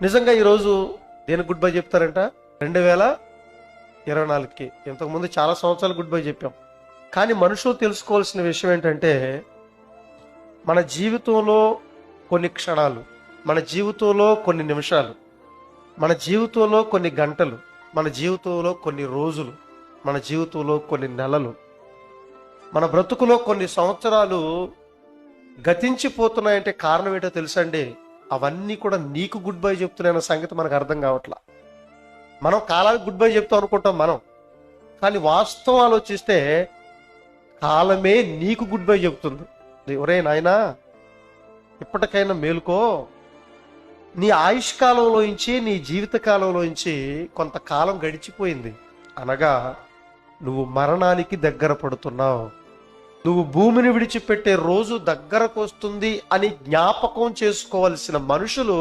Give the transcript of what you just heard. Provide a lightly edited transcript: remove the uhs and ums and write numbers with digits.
నిజంగా ఈరోజు దేనికి గుడ్ బై చెప్తారంట? 2024కి. ఇంతకుముందు చాలా సంవత్సరాలు గుడ్ బై చెప్పాం. కానీ మనుషులు తెలుసుకోవాల్సిన విషయం ఏంటంటే, మన జీవితంలో కొన్ని క్షణాలు, మన జీవితంలో కొన్ని నిమిషాలు, మన జీవితంలో కొన్ని గంటలు, మన జీవితంలో కొన్ని రోజులు, మన జీవితంలో కొన్ని నెలలు, మన బ్రతుకులో కొన్ని సంవత్సరాలు గతించిపోతున్నాయంటే కారణం ఏంటో తెలుసండి? అవన్నీ కూడా నీకు గుడ్ బై చెప్తున్నాయన్న సంగతి మనకు అర్థం కావట్లా. మనం కాలానికి గుడ్ బై చెప్తాం అనుకుంటాం మనం, కానీ వాస్తవం ఆలోచిస్తే కాలమే నీకు గుడ్ బై చెప్తుంది. ఒరే నాయనా, ఇప్పటికైనా మేలుకో. నీ ఆయుష్కాలంలోంచి, నీ జీవిత కాలంలోంచి కొంతకాలం గడిచిపోయింది అనగా నువ్వు మరణానికి దగ్గర పడుతున్నావు. నువ్వు భూమిని విడిచిపెట్టే రోజు దగ్గరకు వస్తుంది అని జ్ఞాపకం చేసుకోవాల్సిన మనుషులు